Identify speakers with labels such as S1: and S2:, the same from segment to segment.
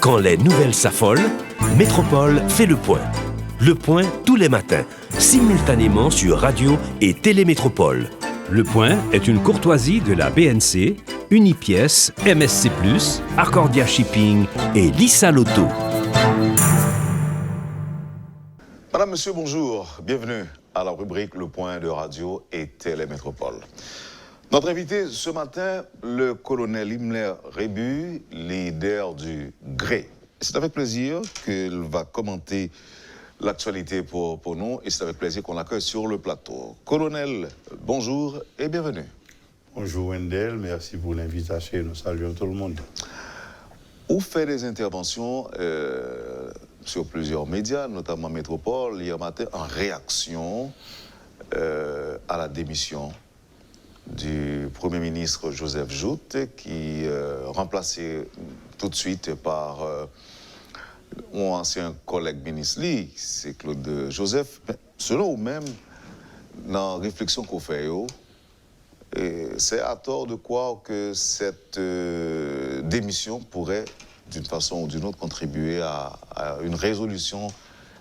S1: Quand les nouvelles s'affolent, Métropole fait le point. Le point tous les matins, simultanément sur Radio et Télémétropole.
S2: Le point est une courtoisie de la BNC, Unipièce, MSC+, Arcordia Shipping et Lisa Lotto.
S3: Madame, Monsieur, bonjour. Bienvenue à la rubrique Le Point de Radio et Télémétropole. Notre invité ce matin, le colonel Himmler Rébu, leader du GRE. C'est avec plaisir qu'il va commenter l'actualité pour nous et c'est avec plaisir qu'on l'accueille sur le plateau. Colonel, bonjour et bienvenue.
S4: Bonjour Wendell, merci pour l'invitation. Nous saluons tout le monde.
S3: Vous faites des interventions sur plusieurs médias, notamment Métropole, hier matin, en réaction à la démission du Premier ministre Joseph Jout, qui remplacé tout de suite par mon ancien collègue ministre, c'est Claude Joseph. Mais selon vous-même, dans la réflexion qu'on fait, c'est à tort de croire que cette démission pourrait, d'une façon ou d'une autre, contribuer à une résolution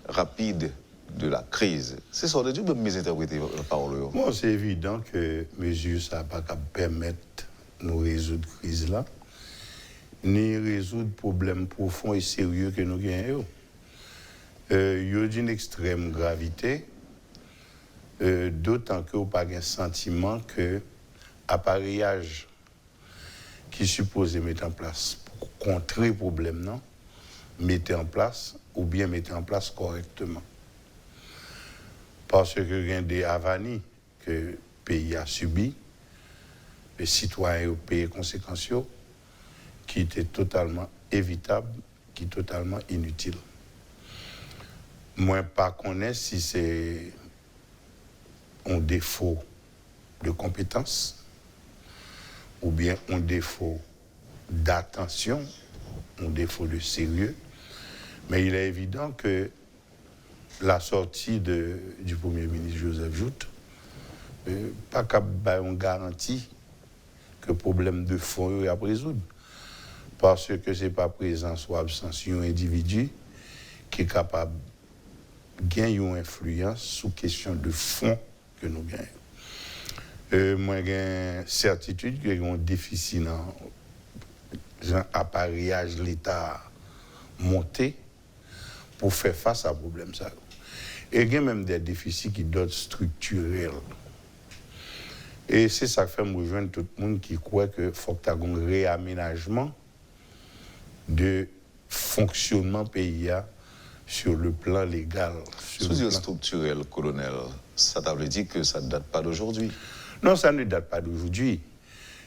S3: rapide de la crise. C'est ça, je peux m'interpréter la parole.
S4: Bon, c'est évident que mesure ça pas qu'à permettre de nous résoudre la crise là, ni résoudre problèmes profonds et sérieux que nous gagnons. Il y a d'une extrême gravité, d'autant que vous n'avez pas un sentiment que l'appareillage qui est supposé mettre en place pour contrer le problème, non, mettez en place ou bien mettez en place correctement. Parce que il y a des avanies que le pays a subi, les citoyens ont payé les conséquences, qui étaient totalement évitables, qui sont totalement inutiles. Moi, pas connaître si c'est un défaut de compétence ou bien un défaut d'attention, un défaut de sérieux, mais il est évident que la sortie du Premier ministre Joseph Jout, pas capable de garantie que le problème de fond est à résoudre. Parce que ce n'est pas présence ou absence d'un individu qui est capable de gagner une influence sous question de fond que nous gagnons. Moi, j'ai une certitude qu'il y a un déficit dans l'appareillage de l'État monté pour faire face à ce problème. Et il y a même des déficits qui doivent être structurels. Et c'est ça qui fait me rejoindre tout le monde qui croit qu'il faut que tu aies un réaménagement de fonctionnement pays sur le plan légal.
S3: Sous dire structurel, colonel, ça veut dire que ça ne date pas d'aujourd'hui?
S4: Non, ça ne date pas d'aujourd'hui.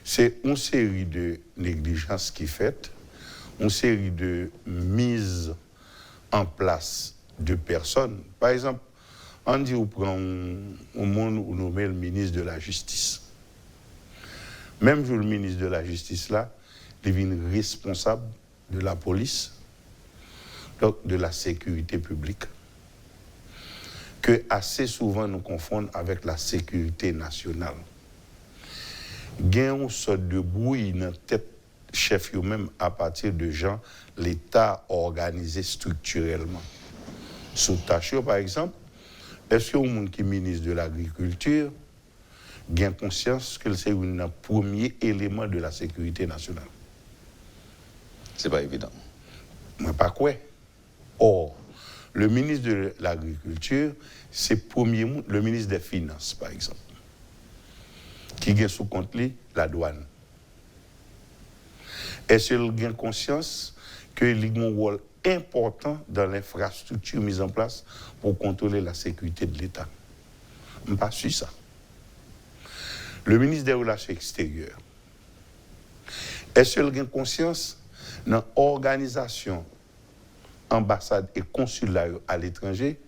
S4: C'est une série de négligences qui est faite, une série de mises en place de personnes. Par exemple, on dit qu'on prend au monde où on met le ministre de la Justice. Même le ministre de la Justice là, il devient responsable de la police, donc de la sécurité publique, que assez souvent nous confondons avec la sécurité nationale. Il y a une sorte de bruit dans la tête chef même à partir de gens, l'État organisé structurellement. Sous tâche, par exemple, est-ce que le monde qui est ministre de l'Agriculture a conscience que c'est un premier élément de la sécurité nationale?
S3: C'est pas évident.
S4: Mais pas quoi. Or, le ministre de l'Agriculture, c'est le ministre des Finances, par exemple, qui a sous compte la douane. Est-ce qu'il a conscience qu'il a un rôle important dans l'infrastructure mise en place pour contrôler la sécurité de l'État? Je ne suis pas sûr ça. Le ministre des Relations extérieures, est-ce qu'il a conscience dans l'organisation ambassade et consulat à l'étranger,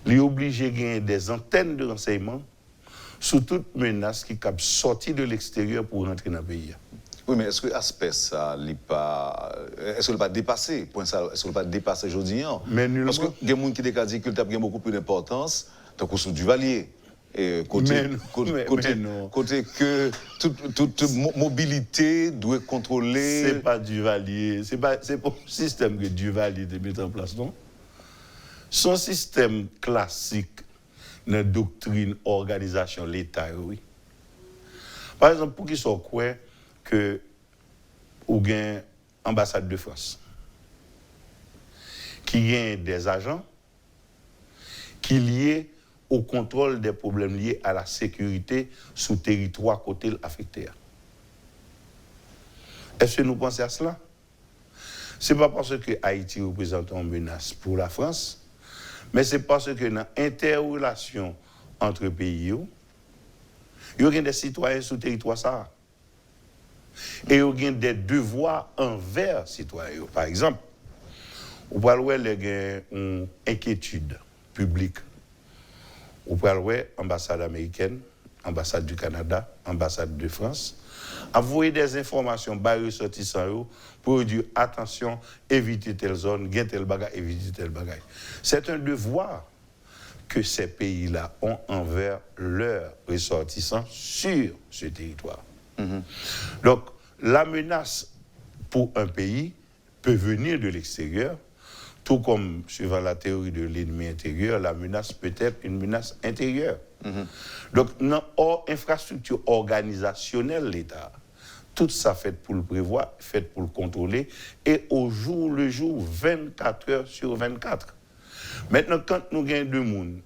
S4: il est obligé de gagner des antennes de renseignement sous toute menace qui cap sorti de l'extérieur pour rentrer dans le pays.
S3: Oui, mais est-ce que l'aspect ça n'est pas... Est-ce qu'il n'est pas dépassé? Est-ce qu'il n'est pas dépassé aujourd'hui?
S4: Mais nullement.
S3: Parce qu'il y a des gens qui disent qu'il a beaucoup plus d'importance, donc au sous Duvalier. Côté que toute mobilité doit contrôler.
S4: C'est pas Duvalier, c'est pas le système que Duvalier de mettre en place, non? Son système classique dans la doctrine, organisation, l'État, oui. Par exemple, pour qu'ils soient quoi que ou gain ambassade de France, qui a des agents qui liés au contrôle des problèmes liés à la sécurité sous territoire côté affecté. Est-ce que nous pensons à cela? Ce n'est pas parce que Haïti représente une menace pour la France, mais c'est parce que dans l'interrelation entre pays, il y a des citoyens sous territoire ça. Et il y a des devoirs envers les citoyens. Par exemple, on peut avoir une inquiétude publique. On peut avoir l'ambassade américaine, l'ambassade du Canada, l'ambassade de France, envoyer des informations par ressortissants pour dire attention, évitez telle zone, gain tel bagage, évitez tel bagage. C'est un devoir que ces pays-là ont envers leurs ressortissants sur ce territoire. Donc, la menace pour un pays peut venir de l'extérieur, tout comme, suivant la théorie de l'ennemi intérieur, la menace peut être une menace intérieure. Donc, dans l'infrastructure organisationnelle de l'État, tout ça fait pour le prévoir, fait pour le contrôler, et au jour le jour, 24 heures sur 24. Maintenant, quand nous avons deux personnes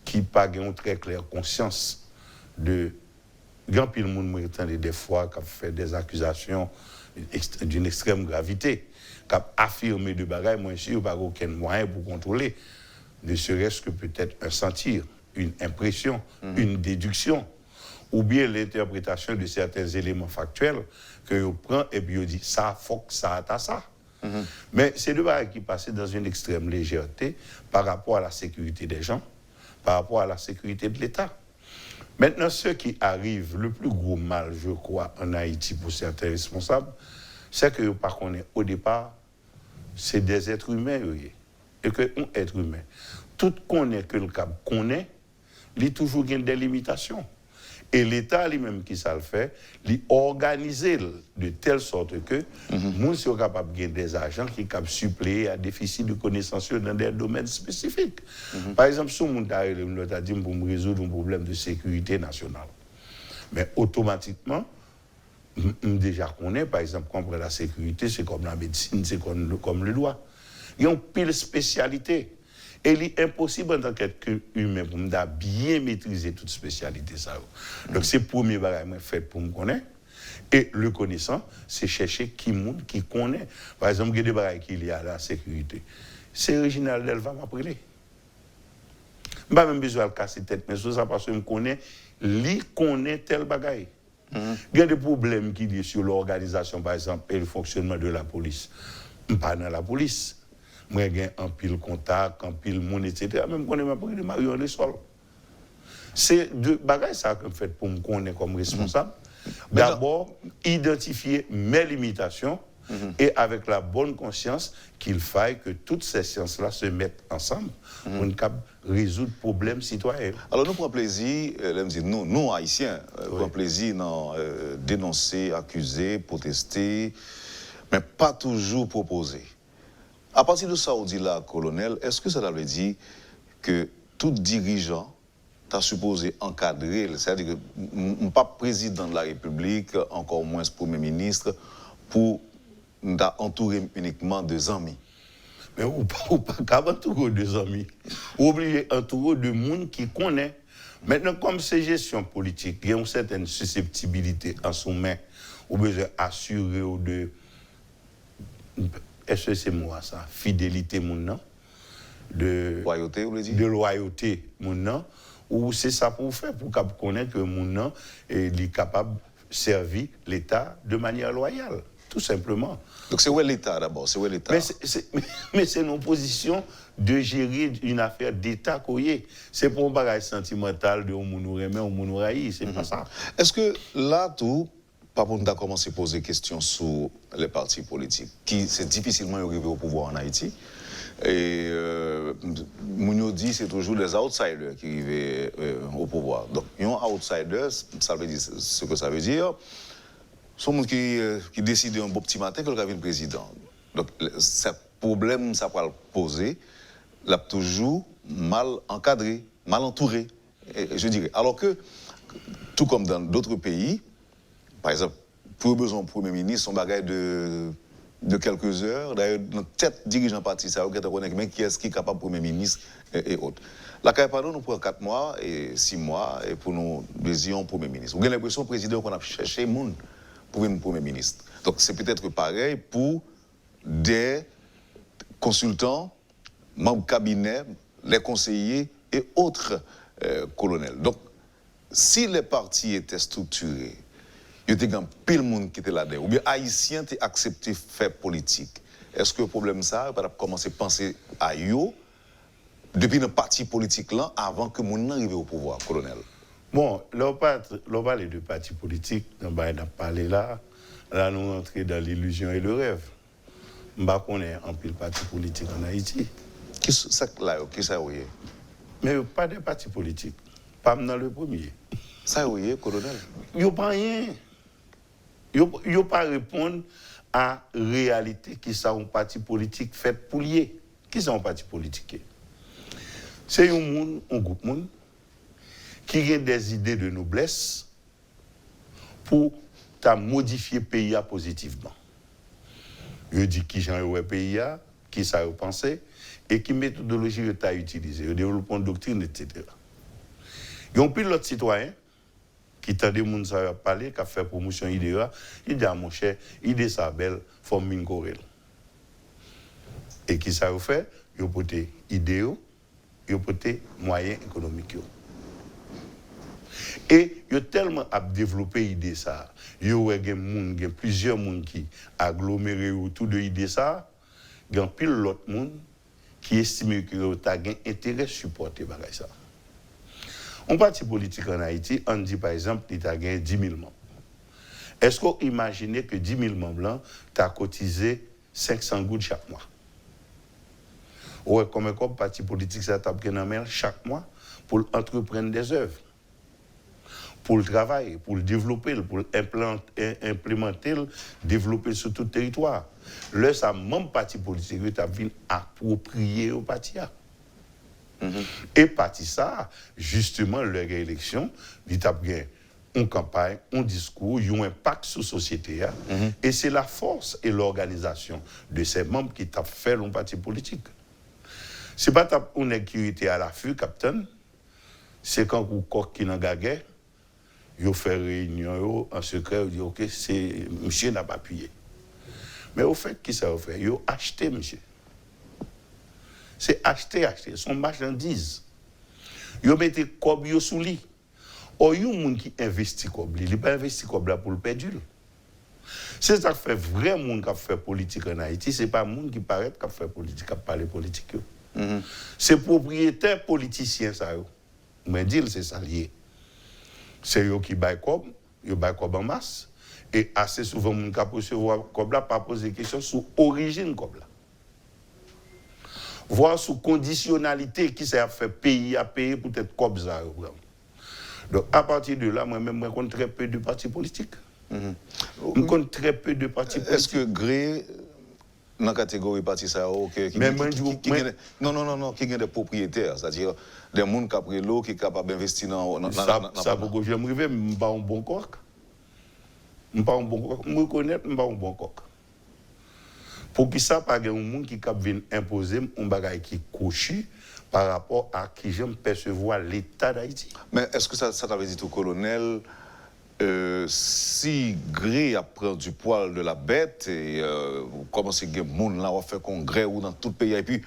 S4: qui n'ont pas une très claire conscience de grand pile monde m'entend des fois qui fait des accusations d'une extrême gravité, qui affirmé de bagaille, moi je n'ai pas aucun moyen pour contrôler, ne serait-ce que peut-être un sentir, une impression, une déduction, ou bien l'interprétation de certains éléments factuels que je prends et puis je dis ça, faut que ça a ça. Mais c'est deux bagailles qui passaient dans une extrême légèreté par rapport à la sécurité des gens, par rapport à la sécurité de l'État. Maintenant, ce qui arrive, le plus gros mal, je crois, en Haïti pour certains responsables, c'est que, par contre, au départ, c'est des êtres humains, et qu'un être humain, tout connaît que le cap connaît, il y a toujours des limitations. Et l'État lui-même qui ça le fait, il organise de telle sorte que nous sommes capables de gagner des agents qui sont capables de suppléer à déficit de connaissances dans des domaines spécifiques. Par exemple, si on a dit pour me résoudre un problème de sécurité nationale, mais automatiquement, déjà connaît, par exemple, comprendre la sécurité, c'est comme la médecine, c'est comme le droit. Il y a une pile spécialité. Et il est impossible en tant qu'être humain pour me bien maîtriser toute spécialité. Ça. Donc c'est le premier bagage que je fais pour me connaître. Et le connaissant, c'est chercher qui connaît. Par exemple, il y a des bagages qu'il y a à la sécurité. C'est original d'elle va m'appeler. Je n'ai pas même besoin de casser la tête, mais c'est ça parce que je connais, il connaît tel bagage. Il y a des problèmes qui disent sur l'organisation, par exemple, et le fonctionnement de la police. Je ne suis pas dans la police. Moi, j'ai un pile contact, un pile monde, etc. Même quand je m'a pris de Marion le sol. C'est deux bagages ça que je fais pour me connaître comme responsable. D'abord, identifier mes limitations et avec la bonne conscience qu'il faille que toutes ces sciences-là se mettent ensemble pour résoudre le problème citoyen.
S3: Alors, nous prenons plaisir, nous Haïtiens, prenons plaisir dans dénoncer, accuser, protester, mais pas toujours proposer. À partir de ça, on dit là, colonel, est-ce que ça veut dire que tout dirigeant t'a supposé encadrer, c'est-à-dire que pas président de la République, encore moins Premier ministre, pour entourer uniquement de amis?
S4: Mais ou pas entourer de amis. Ou obligé d'entourer de monde qui connaît. Maintenant, comme c'est gestion politique, il y a une certaine susceptibilité en son main, ou besoin d'assurer ou de... Est-ce que c'est moi ça? Fidélité, mon nom. De
S3: loyauté, vous voulez dire?
S4: De loyauté, mon nom. Ou c'est ça pour faire, pour connaître que mon nom est capable de servir l'État de manière loyale, tout simplement.
S3: Donc c'est où est l'État d'abord? C'est où est l'État?
S4: Mais c'est une position de gérer une affaire d'État courrier. C'est pour un bagage sentimental de on nous remet, on nous raït, c'est pas ça.
S3: Est-ce que là, tout... Par contre, on a commencé à poser des questions sur les partis politiques, qui c'est difficilement arrivé au pouvoir en Haïti. Et Mounio dit c'est toujours les outsiders qui arrivent au pouvoir. Donc, un outsider, ça veut dire ce que ça veut dire. C'est un monde qui décide un beau petit matin que le devient président. Donc, ce problème, ça va le poser, l'a toujours mal encadré, mal entouré, je dirais. Alors que, tout comme dans d'autres pays, par exemple, pour besoin du Premier ministre, son bagage de quelques heures, d'ailleurs, notre tête dirigeant parti, ça mais qui est capable Premier ministre et autres. La CAIPADO nous prend 4 mois et 6 mois et pour nous désigner un Premier ministre. Vous avez l'impression, le président, qu'on a cherché monde pour un Premier ministre. Donc c'est peut-être pareil pour des consultants, membres cabinet, les conseillers et autres colonels. Donc, si les partis étaient structurés, il y a pile de monde qui était là-dedans, ou bien Haïtiens étaient acceptés faire politique. Est-ce que le problème ça, on va commencer à penser à eux depuis le parti politique là, avant que mon arrive au pouvoir, colonel?
S4: Bon, l'on parle de partis politiques, on va parler là nous entrons dans l'illusion et le rêve. On va connaître un pile parti politique en Haïti.
S3: Qu'est-ce que ça est?
S4: Mais pas de parti politique, pas dans le premier.
S3: Ça est, colonel?
S4: Il n'y a pas rien. Il n'y a pas répondre à la réalité qui est un parti politique fait pour lier. Qui est un parti politique? C'est un groupe de monde qui a des idées de noblesse pour modifier le pays positivement. Je dis qui j'en ai le pays, qui ça a pensé, et qui méthodologie il a utilisée, le développement de doctrine, etc. Il y a un pilote citoyen qui t'a des gens à parler, qui a fait promotion idée, il dit à mon cher, idée ça belle, forme une corelle. Et qui ça a fait? Il a porté idée, il a porté moyens économiques. Et il a tellement développé l'idée ça. Il y a plusieurs gens qui agglomérés autour de l'idée ça. Il y a pile l'autre monde qui estime qu'il y a un intérêt à supporter ça. Un parti politique en Haïti, on dit par exemple qu'il a gagné 10 000 membres. Est-ce qu'on imagine que 10 000 membres blancs ont cotisé 500 gouttes chaque mois? Ouais, comme un parti politique, ça tape chaque mois pour entreprendre des œuvres, pour le travail, pour le développer, pour implémenter, développer sur tout le territoire. Là, ça même parti politique qui a venu approprier au parti. Et parti ça, justement, leur élection, il a bien une campagne, un discours, il y a un impact sur la société. Et c'est la force et l'organisation de ces membres qui ont fait le parti politique. Ce n'est pas une sécurité à l'affût, capitaine. C'est quand vous qui n'a pas guerre, vous faites réunion en secret, vous dites OK, c'est monsieur n'a pas appuyé. Mais au fait, qui ça fait? Vous achetez, monsieur. C'est acheter, son marchandise. Vous mettez comme sous lit. Or, il y a des gens qui investissent comme il n'est pas investi comme pour le perdre. C'est ça qui fait vrai monde qui fait politique en Haïti, ce n'est pas monde qui paraît qui fait politique, qui parle politique. C'est propriétaire politicien ça. Mais dire c'est ça lié. C'est eux qui baillent comme en masse. Et assez souvent, mon cap recevoir comme là, pas poser des questions sur l'origine comme là. Voir sous conditionnalité qui ça fait pays à payer pour être comme ça. Donc, à partir de là, moi-même, je compte très peu de partis politiques. Je compte très peu de partis politiques.
S3: Est-ce que Gré, dans la catégorie parti ça, qui ont des propriétaires, c'est-à-dire des gens qui ont pris l'eau, qui sont capables d'investir dans
S4: ça, beaucoup, je me réveille, je ne suis pas un bon coq. Je ne suis pas un bon coq. Je me connais, je ne suis pas un bon coq. Pour que ça, pas un monde qui vient imposer un bagage qui couche par rapport à qui j'aime percevoir l'État d'Haïti.
S3: Mais est-ce que ça t'avait dit au colonel, si Gré apprend du poil de la bête et commence à gagner monde là, on va faire congrès ou dans tout le pays, et puis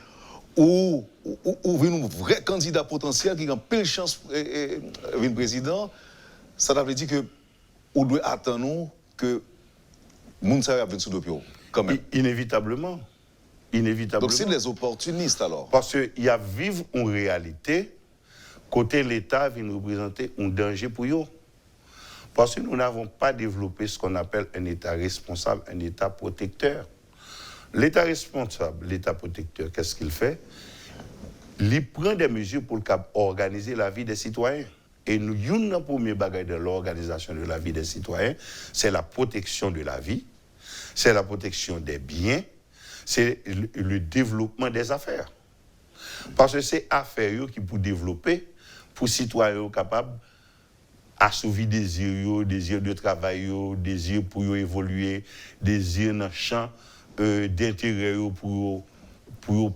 S3: ou vient un vrai candidat potentiel qui a plein de chance de venir président, ça t'avait dit que on doit attendre que monde ça vienne sous le pied.
S4: Inévitablement.
S3: Donc c'est des opportunistes alors.
S4: Parce qu'il y a vivre une réalité, côté l'État vient représenter un danger pour eux. Parce que nous n'avons pas développé ce qu'on appelle un État responsable, un État protecteur. l'État responsable, l'État protecteur, qu'est-ce qu'il fait? Il prend des mesures pour organiser la vie des citoyens. Et nous, une première bagaille de l'organisation de la vie des citoyens, c'est la protection de la vie, c'est la protection des biens, c'est le développement des affaires. Parce que c'est affaires qui pour développer, pour citoyens capables assouvir désir de travail, désir pour évoluer, désir dans le champ d'intérêt pour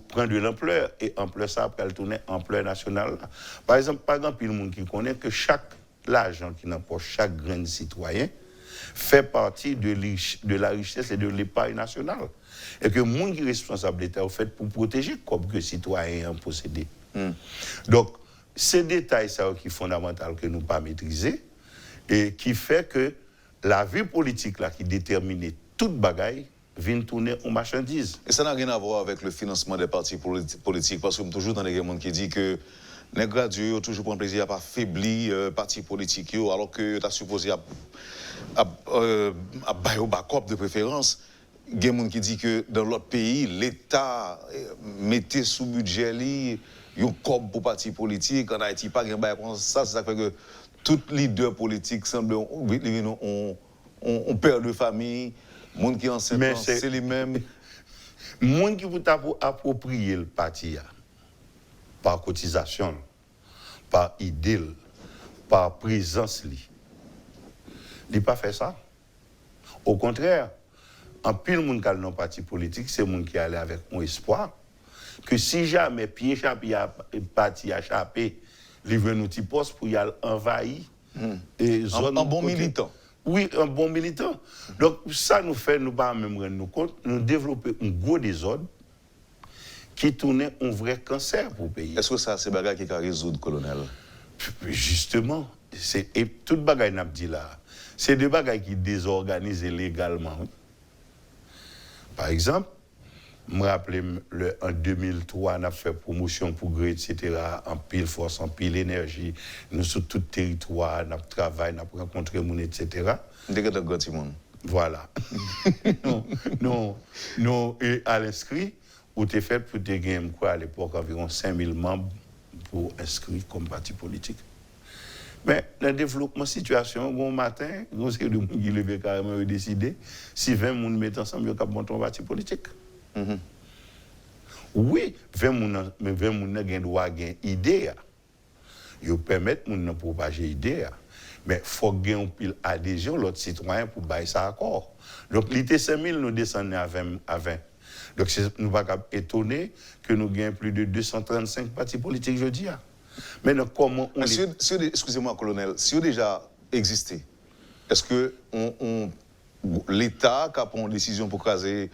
S4: prendre de l'ampleur. Et ampleur ça, après, elle tourne ampleur nationale. Par exemple, il y a le monde qui connaît que l'argent qui n'empoche chaque grain citoyen fait partie de la richesse et de l'épargne nationale. Et que le monde qui est responsable de l'État est fait pour protéger comme que les citoyens ont possédé. Donc, ces détails ça, qui sont fondamentaux que nous ne pas maîtriser et qui fait que la vie politique là, qui détermine toute bagaille vient tourner en marchandise.
S3: Et ça n'a rien à voir avec le financement des partis politiques, parce que toujours dans les gens qui disent que les gradués ont toujours pris plaisir à pas affaiblir partis politiques, alors que tu as supposé à backup de préférence. Il y a des gens qui disent que dans l'autre pays, l'État mettait sous budget un corps pour partis politiques. En Haïti, pas de ça. C'est ça qui fait que tous les leaders politiques semblent ont père de famille. Les gens qui ont enseigné, c'est les mêmes.
S4: Les gens qui vont approprier le parti par cotisation, par idée, par présence, ils n'ont pas fait ça. Au contraire, en pile de monde qui a un parti politique, c'est les gens qui allaient avec un espoir que si jamais pied chapier parti a échappé, ils veulent un petit poste pour y aller envahir.
S3: Un bon militant.
S4: Oui, un bon militant. Donc, ça nous fait, nous pas même rendre compte, nous développer un gros désordre qui tournait un vrai cancer pour le pays.
S3: Est-ce que ça, c'est bagaille qui peut résoudre, colonel?
S4: Justement, et toute bagaille n'a dit là, c'est des bagailles qui désorganisent légalement. Par exemple, je me rappelle, en 2003, on a fait promotion pour gré, etc., en pile force, en pile énergie. Nous, sur tout le territoire, on a travaillé, on a rencontré les gens, etc. Voilà. Non, et à l'inscrit, où tu es fait pour te gagner, quoi, à l'époque, environ 5000 membres pour inscrire comme parti politique. Mais le développement de la situation, bon matin, nous c'est de gens qui levaient carrément décider si 20 personnes mettent ensemble, ils peuvent monter un parti politique. Oui, 20 personnes ont droit à une idée. Ils permettent de propager l'idée. Mais il faut gagner une pile adhésion, l'autre citoyen, pour bailler ça accord. Donc, l'IT 5000, nous descendons à 20. Donc, nous ne sommes pas étonnés que nous gagnons plus de 235 partis politiques, je dis. Maintenant, comment on
S3: excusez-moi, colonel, si vous déjà existé, est-ce que l'État a pris une décision pour caser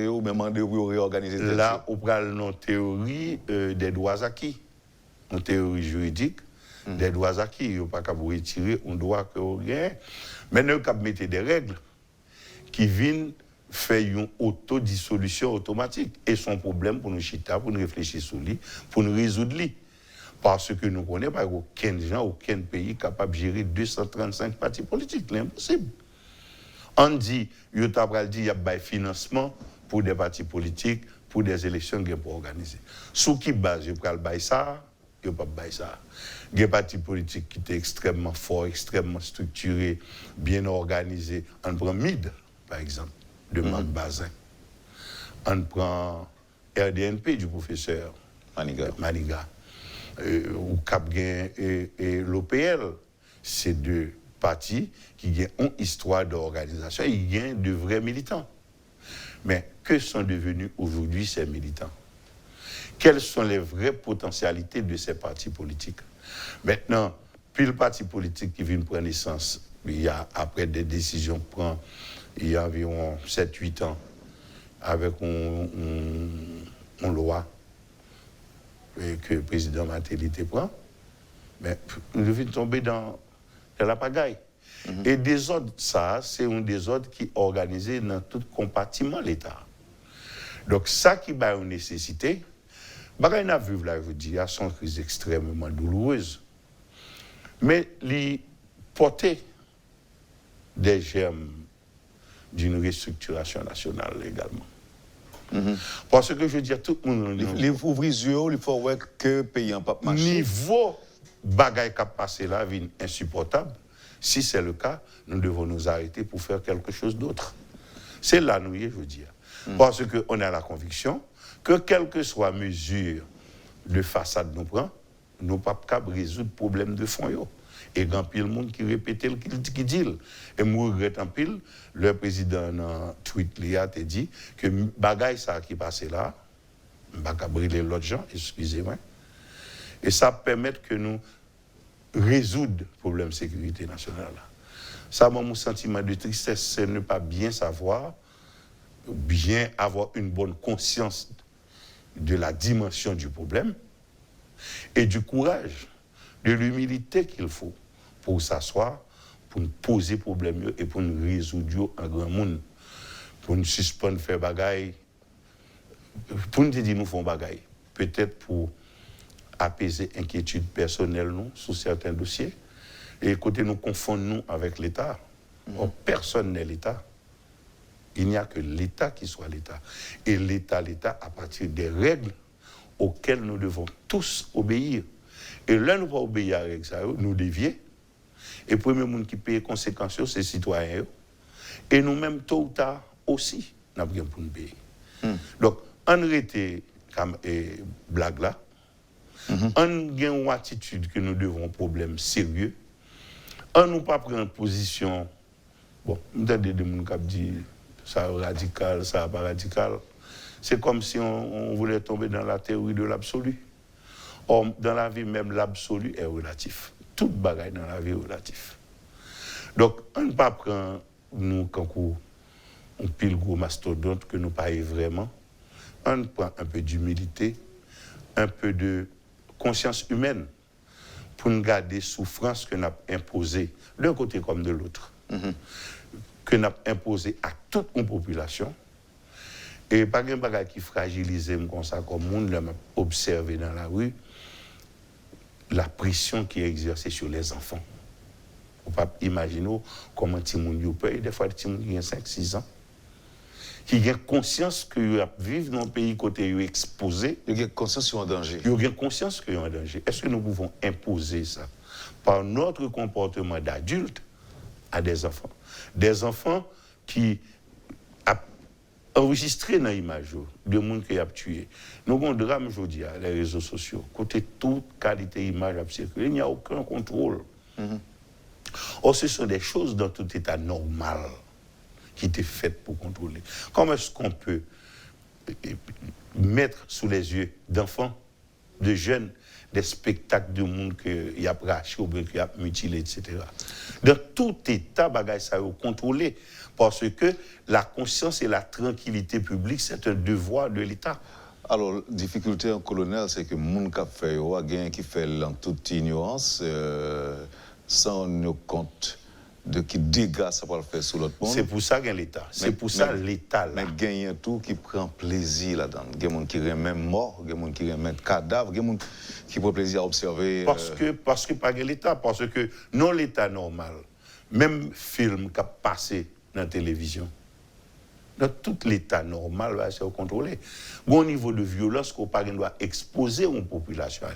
S3: ou même demander pour réorganiser?
S4: Là, on parle d'une théorie des droits acquis, une théorie juridique des droits acquis. Il n'y a pas qu'à vous retirer un droit que vous gagnez. Maintenant, on mettre des règles qui viennent faire une autodissolution automatique. Et son problème pour nous chita, pour nous réfléchir sur lui, pour nous résoudre lui. Parce que nous ne connaissons pas aucun gens, aucun pays capable de gérer 235 partis politiques. C'est impossible. On dit, il y a un financement pour des partis politiques, pour des élections pour organiser. Sous qui base, il y a ça, il n'y a pas ça. Il y a des partis politiques qui étaient extrêmement forts, extrêmement structurés, bien organisés. On prend MID, par exemple, de Marc Bazin. On prend RDNP du professeur Maniga. Ou Capgain et l'OPL. C'est deux partis qui ont une histoire d'organisation. Ils ont de vrais militants. Mais que sont devenus aujourd'hui ces militants? Quelles sont les vraies potentialités de ces partis politiques? Maintenant, puis le parti politique qui vient prendre naissance, il y a, après des décisions prend, il y a environ 7-8 ans, avec une loi que le président Matélité prend, mais il vient tomber dans la pagaille. Et des ordres, ça, c'est un des ordres qui est organisé dans tout compartiment de l'État. Donc, ça qui a une nécessité, bagaille n'a vu, là, je vous dis, sont une crise extrêmement douloureuse. Mais les porter des germes d'une restructuration nationale également. Parce que je veux dire, tout le monde...
S3: Les ouvriers, il faut que le pays n'a pas marché.
S4: Niveau bagaille qui a passé là, est insupportable. Si c'est le cas, nous devons nous arrêter pour faire quelque chose d'autre. C'est là, nous, je veux dire. Parce qu'on a la conviction que quelle que soit mesure de façade nous prend, nous ne pouvons pas résoudre le problème de fond. Et il y a pile de monde qui répète le qui dit. Et moi, je regrette un pile, le président dans tweet a dit que bagaille ça qui passé là, je ne vais pas brûler l'autre gens, excusez-moi. Et ça permet que nous résoudre le problème de sécurité nationale. Ça, mon sentiment de tristesse, c'est ne pas bien savoir, bien avoir une bonne conscience de la dimension du problème et du courage, de l'humilité qu'il faut pour s'asseoir, pour nous poser problème et pour nous résoudre en grand monde, pour nous suspendre faire bagaille, pour nous dire nous faisons bagaille, peut-être pour apaiser inquiétude personnelle nous sur certains dossiers et côté nous confondre nous avec l'État. Or, personne n'est l'État. Il n'y a que l'État qui soit l'État. Et l'État à partir des règles auxquelles nous devons tous obéir. Et là, nous ne pouvons pas obéir avec ça, nous dévier. Et le premier monde qui paye les conséquences, c'est les citoyens. Et nous-mêmes, tôt ou tard, aussi, nous avons pour nous payer. Donc, on arrête comme blague là. On a une attitude que nous devons un problème sérieux. On ne pas prendre position. Bon, nous avons des gens qui disent ça radical, ça pas radical. C'est comme si on voulait tomber dans la théorie de l'absolu. Or, dans la vie, même l'absolu est relatif. Toute bagaille dans la vie est relatif. Donc, on ne pas prendre nous quand on pile gros mastodonte que nous pas vraiment. On prend un peu d'humilité, un peu de conscience humaine pour nous garder souffrance que nous avons imposée d'un côté comme de l'autre, que nous avons imposée à toute une population. Et pas de bagage qui fragilise comme ça, comme le monde l'a observé dans la rue, la pression qui est exercée sur les enfants. On ne peut pas imaginer comment les gens peut, et des fois, les gens qui ont 5-6 ans, qui ont conscience qu'ils vivent dans un pays côté exposé.
S3: Ils ont conscience qu'ils sont en danger.
S4: Ils ont conscience qu'ils sont en danger. Est-ce que nous pouvons imposer ça par notre comportement d'adulte à des enfants? Des enfants qui ont enregistré dans l'image de gens qui ont tué. Nous avons un drame aujourd'hui, les réseaux sociaux. Côté toute qualité d'image à circuler, il n'y a aucun contrôle. Or, ce sont des choses dans tout état normal qui étaient faites pour contrôler. Comment est-ce qu'on peut mettre sous les yeux d'enfants, de jeunes, des spectacles de monde qu'il y a raché ou qu'il y a mutilé, etc. Dans tout état, bagage ça est contrôlé parce que la conscience et la tranquillité publique, c'est un devoir de l'État.
S3: Alors, la difficulté en colonel, c'est que les gens qui fait, il qui fait en toute ignorance, sans nous compte de qui dégâts ça va le faire sur l'autre monde.
S4: C'est pour ça qu'il y a l'État. C'est pour ça l'État là.
S3: Mais il y a tout qui prend plaisir là-dedans. Il y a des gens qui remettent mort, il y a des gens qui remettent cadavre, il y a des gens qui prennent plaisir à observer.
S4: Parce que pas l'État, parce que non l'État normal, même film qui a passé dans la télévision, dans tout l'État normal va se contrôler. Au niveau de violence qu'on doit exposer une population.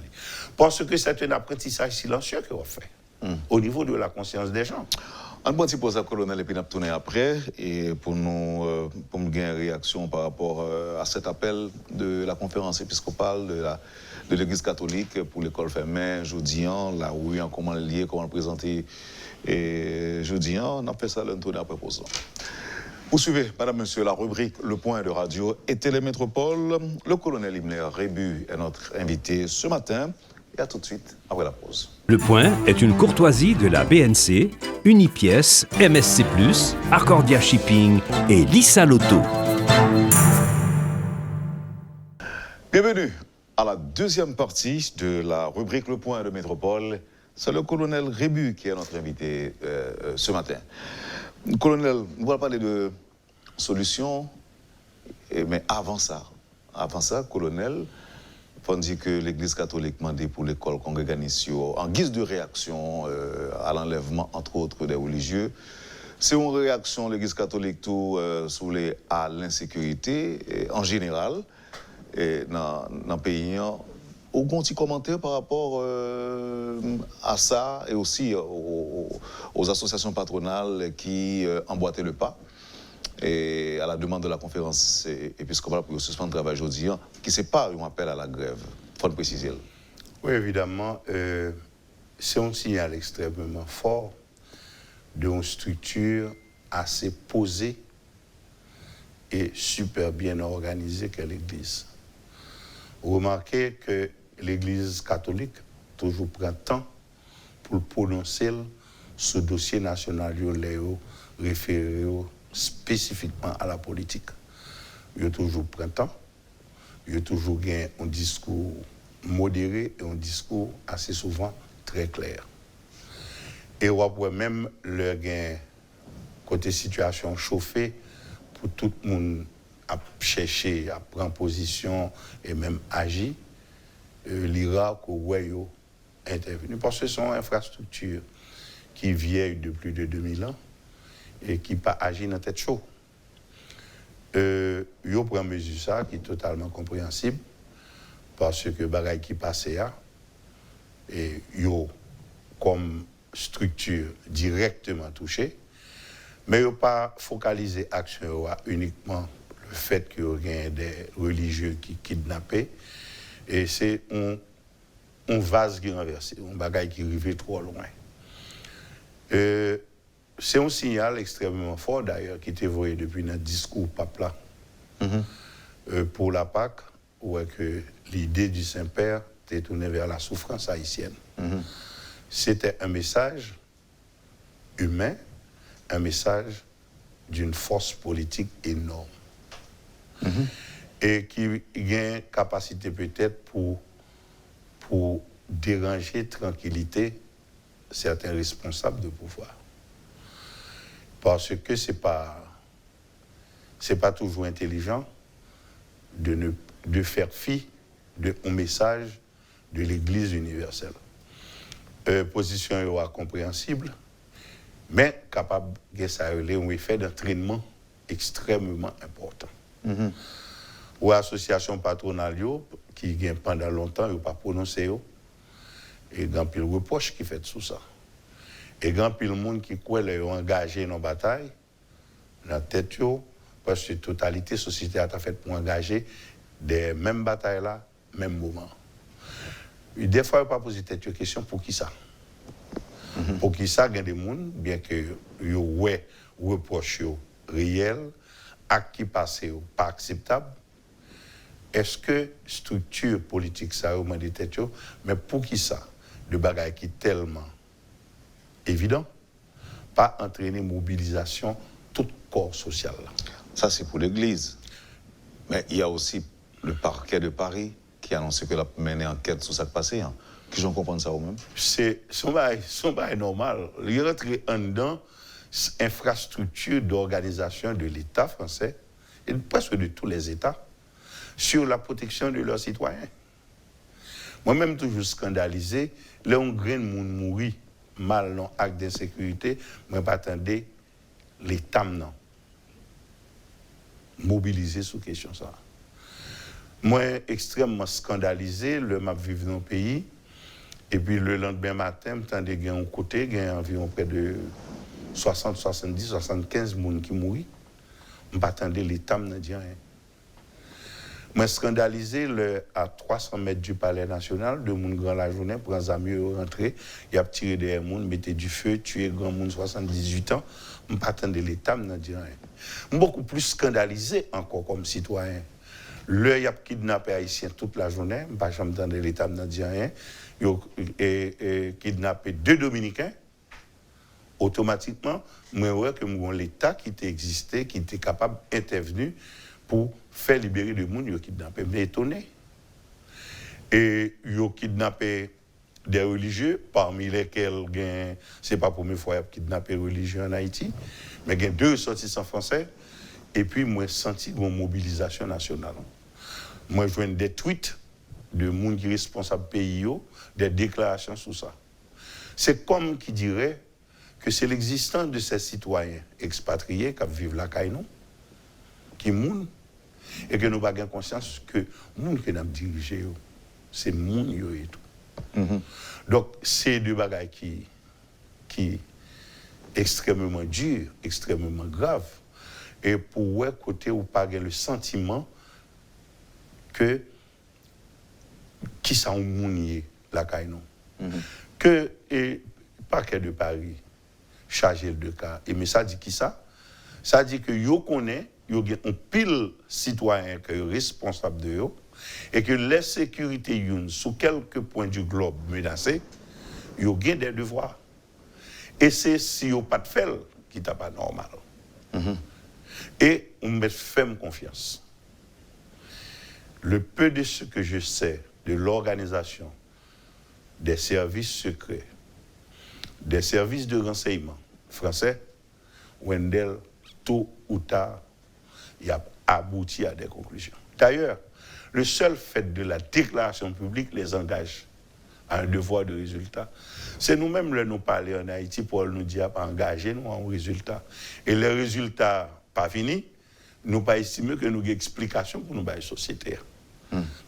S4: Parce que c'est un apprentissage silencieux qu'on fait. Au niveau de la conscience des gens.
S3: On va poser à colonel et puis nous tourner après et pour nous gagner une réaction par rapport à cet appel de la conférence épiscopale de l'Église catholique pour l'école fermée jeudi la rue comment le lier, comment le présenter et jeudi on a fait ça le tourner après pause. Vous suivez, madame, monsieur, la rubrique Le Point de Radio et Télémétropole. Le colonel Himmler Rébu est notre invité ce matin. Et à tout de suite, après la pause.
S2: Le Point est une courtoisie de la BNC, Unipièce, MSC+, Accordia Shipping et Lisa Lotto.
S3: Bienvenue à la deuxième partie de la rubrique Le Point de Métropole. C'est le colonel Rébu qui est notre invité ce matin. Colonel, nous allons parler de solutions, mais avant ça, colonel, on dit que l'Église catholique demandait pour l'école congréganisation, en guise de réaction à l'enlèvement, entre autres, des religieux, C'est une réaction de l'Église catholique tout, à l'insécurité en général dans le pays. Au petit commentaire par rapport à ça et aussi aux associations patronales qui emboîtaient le pas et à la demande de la conférence épiscopale pour suspendre le travail aujourd'hui, qui n'est pas un appel à la grève. Il faut le préciser.
S4: Oui, évidemment, c'est un signal extrêmement fort d'une structure assez posée et super bien organisée qu'est l'Église. Remarquez que l'Église catholique toujours prend temps pour prononcer ce dossier national référé spécifiquement à la politique. Il y a toujours prend temps, il y a toujours un discours modéré et un discours assez souvent très clair. Et on voit même le gain côté situation chauffée pour tout le monde à chercher, à prendre position et même agir. L'Irak ou intervenu parce que ce sont infrastructures qui vieillent de plus de 2000 ans et qui pas agir dans tête chaud. Yo prend mesure ça qui est totalement compréhensible parce que bagaille qui passait là et yo comme structure directement touchée, mais yo pas focaliser action uniquement le fait qu'il y a des religieux qui kidnappés et c'est un vase qui est renversé, un bagaille qui arrive trop loin. C'est un signal extrêmement fort d'ailleurs qui était voyé depuis notre discours pape pour la Pâque, où que l'idée du Saint-Père était tournée vers la souffrance haïtienne. C'était un message humain, un message d'une force politique énorme. Et qui a une capacité peut-être pour déranger tranquillité certains responsables de pouvoir. Parce que c'est pas toujours intelligent de faire fi d'un message de l'Église universelle. Position compréhensible, mais capable de s'arrêter un effet d'entraînement extrêmement important. Ou association patronale qui gagne pendant longtemps, ils n'ont pas prononcé. Et grand pile reproche qui fait sous ça. Et grand pile monde qui croit les engagé dans la bataille, dans la tête, parce que la totalité de la société a fait pour engager des mêmes batailles là, même moment. Et des fois, il ne pas poser tête une question pour qui ça. Pour qui ça, il y a des gens, bien que les reproches réels, actes qui passent pas acceptables, est-ce que structure politique ça au moins des têtes, mais pour qui ça, le bagage qui est tellement évident, pas entraîner mobilisation tout corps social là.
S3: Ça c'est pour l'Église, mais il y a aussi le parquet de Paris qui a annoncé que la mené enquête sur ça qui passé. Que j'en comprends ça ou même.
S4: C'est son bail normal. Il rentre en dedans infrastructure d'organisation de l'État français et presque de tous les États sur la protection de leurs citoyens. Moi-même, toujours scandalisé, là, on grain de monde mourir mal dans acte d'insécurité, moi, pas attendre l'État non. Mobilisé sur question ça. Moi, extrêmement scandalisé, le map vivre dans le pays, et puis le lendemain matin, m'tendais gain un côté, gain environ près de 60, 70, 75 personnes qui mourent. Je m'attendais l'État ne dit rien. Moi, scandalisé à 300 mètres du palais national, de moun grand la journée, pour un ami rentrer, il a tiré des gens, mettait du feu, tué grand monde 78 ans. Je m'attendais l'État ne dit rien. Beaucoup plus scandalisé encore comme citoyen. Le y a kidnappé haïtien toute la journée, je ne m'attendais l'État ne dit rien. Et kidnappé 2 Dominicains. Automatiquement, moi, je vois que l'État qui existait, qui était capable d'intervenir pour faire libérer les gens qui ont kidnappé. Mais étonné. Et ils ont kidnappé des religieux, parmi lesquels, ce n'est pas la première fois qu'ils ont kidnappé des religieux en Haïti, mais il y a 2 ressortissants français. Et puis, moi, j'ai senti une mobilisation nationale. Moi, je vois des tweets de gens qui sont responsables pays, des déclarations sur ça. C'est comme qui dirait que c'est l'existence de ces citoyens expatriés qui vivent la Caïnon, qui mourent, et que nous n'avons pas conscience que le monde que nous dirigeons, c'est le monde et tout. Donc, c'est deux bagages qui extrêmement dur, extrêmement grave. Et pour côté ou pas le sentiment que qui ça mounier la caïnon. Que et parquet de Paris chargé de cas et mais ça dit qui ça? Ça dit que yo connaît yo gen un pile citoyen que responsable de yo et que les sécurités youn sous quelques points du globe menacés, yo gen des devoirs. Et c'est si yo pas de fait qui t'a pas normal. Et on me fait confiance. Le peu de ce que je sais de l'organisation des services secrets, des services de renseignement français, Wendell, tôt ou tard, il a abouti à des conclusions. D'ailleurs, le seul fait de la déclaration publique les engage à un devoir de résultat. C'est nous-mêmes qui nous parlons en Haïti pour nous dire à engager nous en résultat. Et les résultats pas finis, nous pas estimer que nous avons une explication pour nous la société.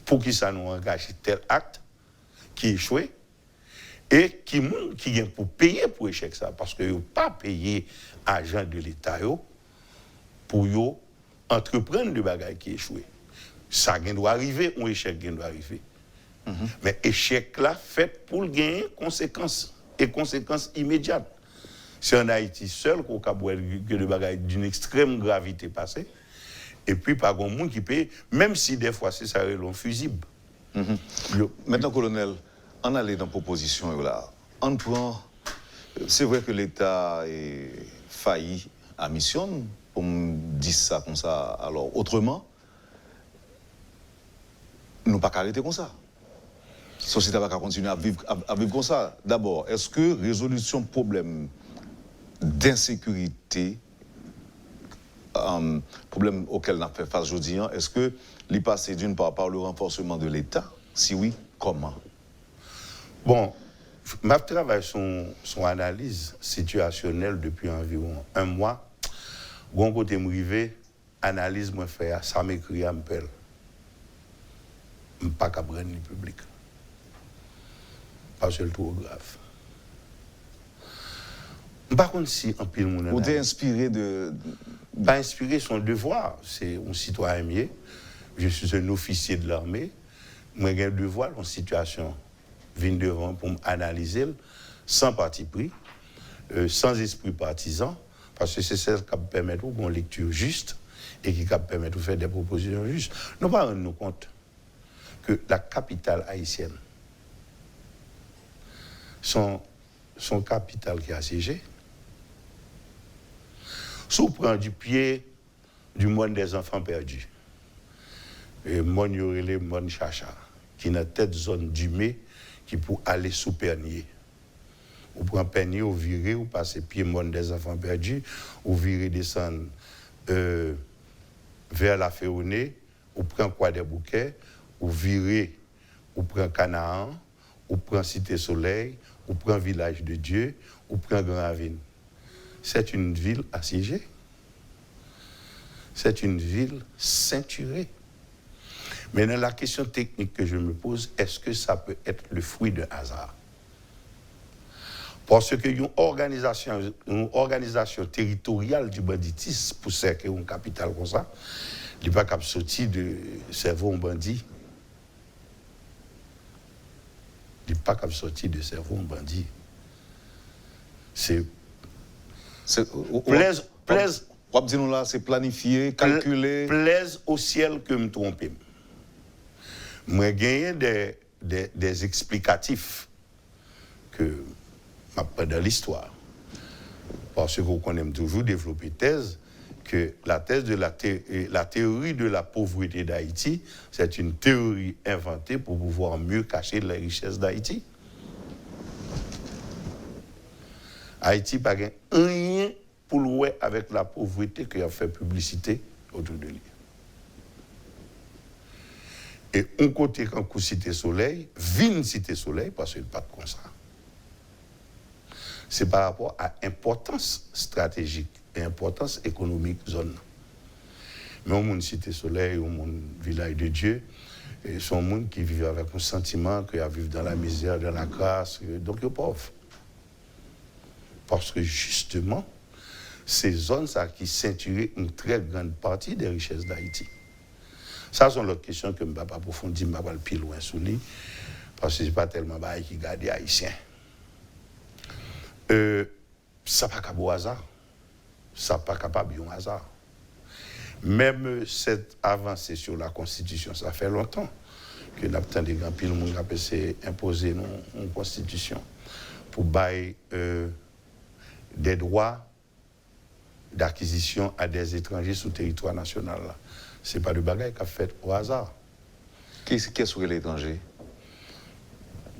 S4: Pour qui ça nous engage tel acte qui échoué et qui vient pour payer pour échec ça parce que yo pas payé agent de l'État pour yo entreprendre de bagages qui échoué. Ça doit arriver, un échec doit arriver. Mais échec là fait pour gagner conséquences et conséquences immédiates. C'est en Haïti seul qu'on a que de bagages d'une extrême gravité passée. Et puis, pas grand monde qui paye, même si des fois, c'est ça, long fusible.
S3: Maintenant, colonel, on allait dans la proposition là. On prend. C'est vrai que l'État est failli à mission, pour me dire ça comme ça. Alors, autrement, nous pas arrêter comme ça. La société va continuer à vivre comme ça. D'abord, est-ce que résolution de problème d'insécurité, problème auquel on a fait face aujourd'hui, est-ce que l'y passe d'une part par le renforcement de l'État? Si oui, comment?
S4: Bon, je travaille son analyse situationnelle depuis environ un mois. Bon côté m'rivé, analyse moi fait ça m'écrit à m'pelle. Pas qu'à prendre le public. Parce que c'est trop grave. Par contre, si un pile mon
S3: ou t'es inspiré de...
S4: Pas inspiré, son devoir. C'est un citoyen mieux. Je suis un officier de l'armée. Moi, j'ai un devoir en situation vient devant pour m'analyser sans parti pris, sans esprit partisan, parce que c'est ça qui permet une lecture juste et qui permet de faire des propositions justes. Nous ne rendons pas compte que la capitale haïtienne, son capitale qui est assiégée, sous prend du pied du monde des enfants perdus. Et mon yorele, mon chacha, qui est dans tête zone du mai, qui pour aller sous Pernier. Ou prend Pernier, ou virer, ou passer pied monde des enfants perdus, ou virer descendre vers la Féronée, ou prend Croix des Bouquets, ou virer, ou prend Canaan, ou prend Cité Soleil, ou prend Village de Dieu, ou prend Grand Ravine. C'est une ville assiégée. C'est une ville ceinturée. Maintenant, la question technique que je me pose, est-ce que ça peut être le fruit d'un hasard? Parce que une organisation territoriale du banditisme, pour cercle une capitale comme ça, il n'est pas capable de sortir de cerveau en bandit. Il n'est pas capable de sortir de cerveau en bandit. C'est plaise.
S3: Dis-nous là, c'est planifié, calculé.
S4: Plaise au ciel que me trompe. Moi, j'ai gagné des explicatifs que m'apprends dans l'histoire. Parce qu'on connaît toujours développer thèse que la thèse de la théorie de la pauvreté d'Haïti, c'est une théorie inventée pour pouvoir mieux cacher les richesses d'Haïti. Haïti n'a rien pour louer avec la pauvreté qui a fait publicité autour de lui. Et un côté, quand on Cité Soleil, vine Cité Soleil, parce qu'il n'y a pas de comme ça. c'est par rapport à importance stratégique et importance économique zone. Mais au monde Cité Soleil, au monde Village de Dieu, et sont des gens qui vivent avec un sentiment qu'ils vivent dans la misère, dans la grâce, donc ils sont pauvres. Parce que justement, ces zones ça, qui ceinturaient une très grande partie des richesses d'Haïti. Ça, sont l'autre question que je ne vais pas approfondir, je ne vais pas aller plus loin sous lui, parce que ce n'est pas tellement qui garde les Haïtiens. Ça n'est pas qu'à hasard. Ça n'est pas capable d'un hasard. Même cette avancée sur la Constitution, ça fait longtemps que nous avons des grands piles, nous avons imposé une Constitution pour bailler des droits d'acquisition à des étrangers sous territoire national. Ce n'est pas de bagaille qu'a fait au hasard.
S3: Qu'est-ce que l'étranger?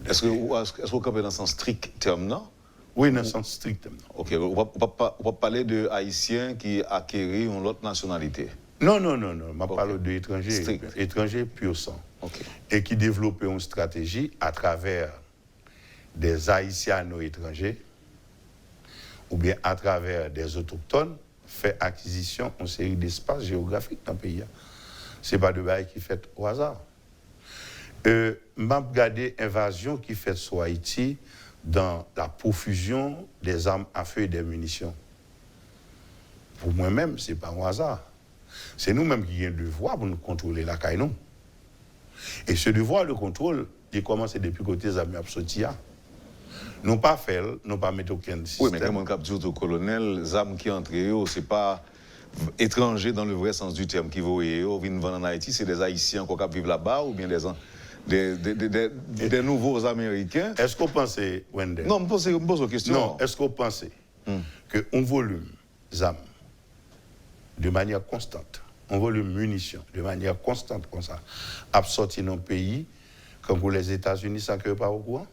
S3: Est-ce que vous campez dans le sens strict terme, non?
S4: Oui, dans le sens strict.
S3: Ok, on va parler de Haïtiens qui acquérir une autre nationalité.
S4: Non. Je parle d'étrangers. Étrangers pur sang.
S3: Okay.
S4: Et qui développent une stratégie à travers des Haïtiano-étrangers ou bien à travers des autochtones, fait acquisition d'une série d'espaces géographiques dans le pays. Ce n'est pas de bail qui fait au hasard. Je regardé l'invasion qui fait sur Haïti dans la profusion des armes à feu et des munitions. Pour moi-même, ce n'est pas un hasard. C'est nous-mêmes qui avons le devoir pour nous contrôler la caille. Et ce devoir de contrôle, il commence depuis côté des armes sorties. Nous pas fait, nous pas mettre aucun système.
S3: Oui, mais comme on cap dit au colonel, les armes qui entrent, ce n'est pas étrangers dans le vrai sens du terme qui viennent vendre en Haïti, c'est des Haïtiens qui vivent là-bas ou bien des nouveaux Américains.
S4: Est-ce qu'on pensait, Wendell?
S3: Non, je me pose une question.
S4: Non, est-ce qu'on pensait qu'un volume d'armes de manière constante, un volume de munitions de manière constante comme ça, a sorti dans le pays comme pour les États-Unis sans que pas au courant?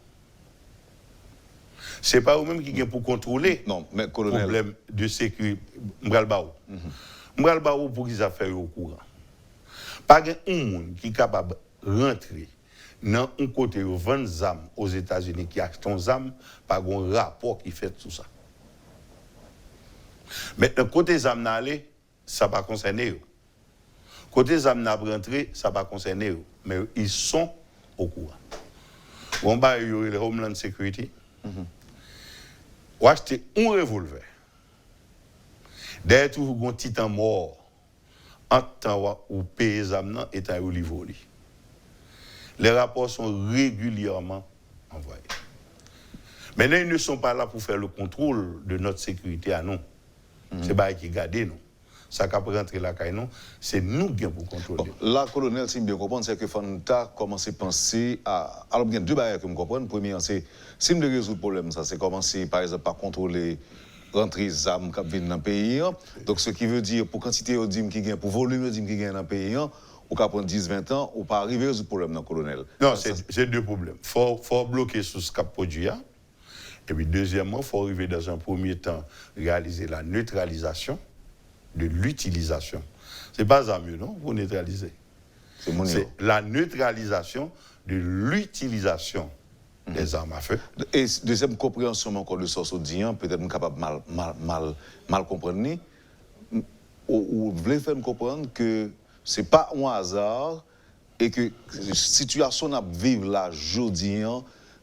S4: Ce n'est pas eux-mêmes qui viennent pour contrôler le problème de sécurité. M'bral pour qu'ils affaires au courant. Pas un monde qui est capable de rentrer dans un côté où 20 armes aux États-Unis qui achètent des armes, pas un rapport qui fait tout ça. Mais le côté des armes n'aller, ça ne va pas concerner eux. Côté des armes n'a rentré, ça ne va pas concerner eux. Mais ils sont au courant. On va y avoir le Homeland Security. Ou acheter un revolver. Derrière tout, un titan mort. En temps où payer les armes et en où les rapports sont régulièrement envoyés. Maintenant, ils ne sont pas là pour faire le contrôle de notre sécurité à nous. C'est pas eux qui gardent nous. Ça qui peut rentrer là, c'est nous qui pour contrôler.
S3: Bon, là, colonel, si je bien comprendre, c'est que Fanta commence à penser à. Alors, il y a deux barrières que je comprends. Première, c'est si je résoudre le problème, ça, c'est commencer, par exemple, par contrôler rentrer les armes qui viennent dans le pays. Donc, ce qui veut dire, pour quantité de dîmes qui gagnent, pour volume de dîmes qui gagnent dans le pays, on peut prendre 10-20 ans, on ne peut pas arriver à résoudre le problème, non, colonel.
S4: Non, c'est deux problèmes. Il faut bloquer sur ce cap produit. Et puis, deuxièmement, il faut arriver dans un premier temps, réaliser la neutralisation de l'utilisation. Ce n'est pas ça mieux, non, pour neutraliser. C'est la neutralisation de l'utilisation des armes à feu.
S3: Et deuxième compréhension encore de ce dire, peut-être capable mal comprendre. Vous voulez faire comprendre que ce n'est pas un hasard et que la situation qu'on vit là aujourd'hui,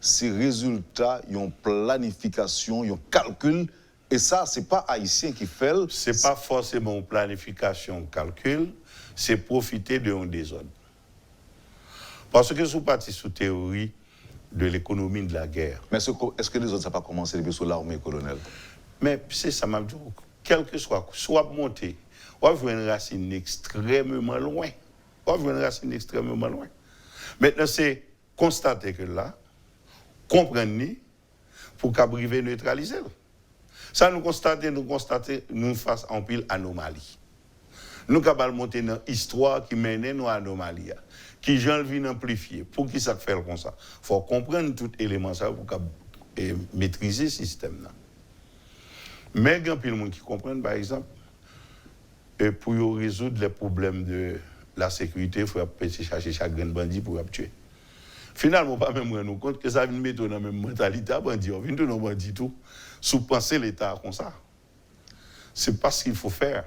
S3: c'est résultat d'une planification, d'un calcul. Et ça, ce n'est pas haïtien qui fait.
S4: Ce n'est pas forcément une planification, calcul, c'est profiter de un désordre. Parce que sous parti sous théorie de l'économie de la guerre.
S3: Mais est-ce que les autres, ça n'a pas commencé depuis sous l'armée, colonel?
S4: Mais c'est ça, m'a dit, quel que soit monté, on va une racine extrêmement loin. Maintenant, c'est constater que là, comprendre pour qu'arriver neutraliser. Ça, nous constatons, nous faisons en pile anomalie. Nous avons monté dans l'histoire qui mène nous à anomalie. Qui j'en viens amplifier. Pour qui ça fait comme ça? Il faut comprendre tout élément ça pour maîtriser le système. Là. Mais il y a des gens qui comprennent, par exemple, pour résoudre les problèmes de la sécurité, il faut chercher chaque grand bandit pour tuer. Finalement, pas même nous compte que ça vient mettre dans la même mentalité à bandit. On vient de nos bandits tout. sous penser l'État comme ça. C'est pas ce qu'il faut faire.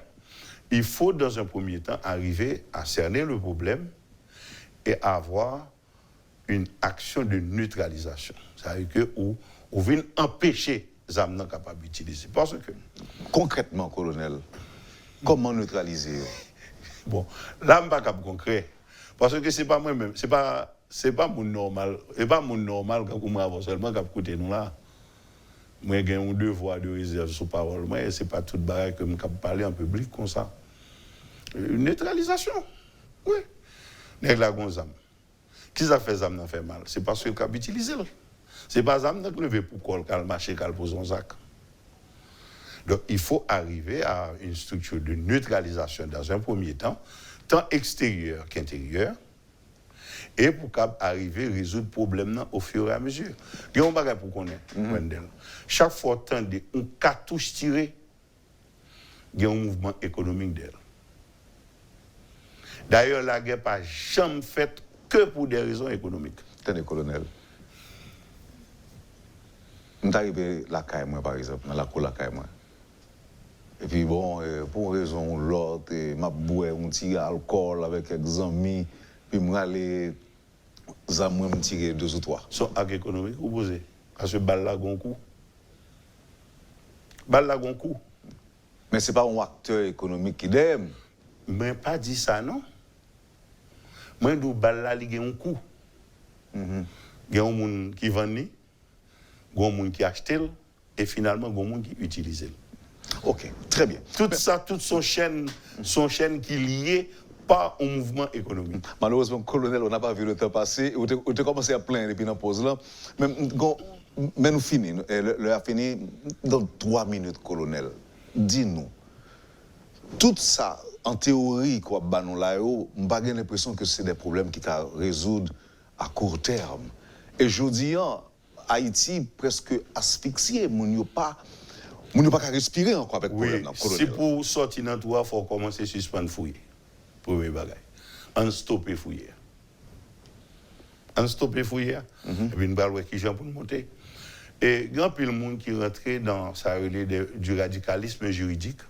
S4: Il faut, dans un premier temps, arriver à cerner le problème et avoir une action de neutralisation. C'est-à-dire qu'on vient empêcher les âmes capables d'utiliser. Parce que...
S3: Concrètement, colonel, comment neutraliser?
S4: Bon, là, je ne suis pas concret. Parce que ce n'est pas moi-même, c'est pas mon normal. C'est pas mon normal quand on avance seulement quand côté nous là. Moi, j'ai un devoir de réserve sur parole. Moi, ce n'est pas toute barrière que je peux parler en public comme ça. Une neutralisation. Oui. Nèg la gon zam. Qui ça fait zam nan fait mal? C'est parce que le cap utiliser. C'est pas zam nan lever pour col cal marcher cal poser un sac. Donc il faut arriver à une structure de neutralisation dans un premier temps, tant extérieur qu'intérieur, et pour arriver à résoudre le problème au fur et à mesure. Il y a un bagage pour qu'on ait. Chaque fois que on cartouche tiré, il y a un mouvement économique d'elle. D'ailleurs, la guerre n'a pas jamais faite que pour des raisons économiques.
S3: Tenez, colonel. Je suis arrivé à la caille, par exemple, dans la cour de la caille. Et puis, bon, pour une raison ou l'autre, je bois un petit alcool avec quelques amis, puis je aller me tirer 2 ou 3.
S4: Son acte économique, vous posez. Parce que balle la gon coup. Balle la gon coup.
S3: Mais ce n'est pas un acteur économique qui d'aime.
S4: Mais pas dit ça, non? Moi, je balle la ligue un coup. Il y a un monde qui vend, il y a un monde qui achète, et finalement, il y a un monde qui utilise.
S3: Ok, très bien.
S4: Tout ça, toute son chaîne qui est liée par un mouvement économique.
S3: Malheureusement, colonel, on n'a pas vu le temps passer. On a commencé à plaindre depuis la pause là. Mais nous finissons. Le a fini dans 3 minutes, colonel. Dis-nous. Tout ça, en théorie, quoi, banon là, on n'a pas l'impression que c'est des problèmes qui t'a résoudre à court terme. Et je dis, Haïti presque asphyxié, on n'a pas qu'à respirer encore avec le problème.
S4: Si pour sortir dans toi, il faut commencer à suspendre fouiller. Premier bagage. On stoppe fouiller. On stoppe fouiller. Et puis nous allons voir qui pour nous monter. Et il y a peu de monde qui rentre dans ça du radicalisme juridique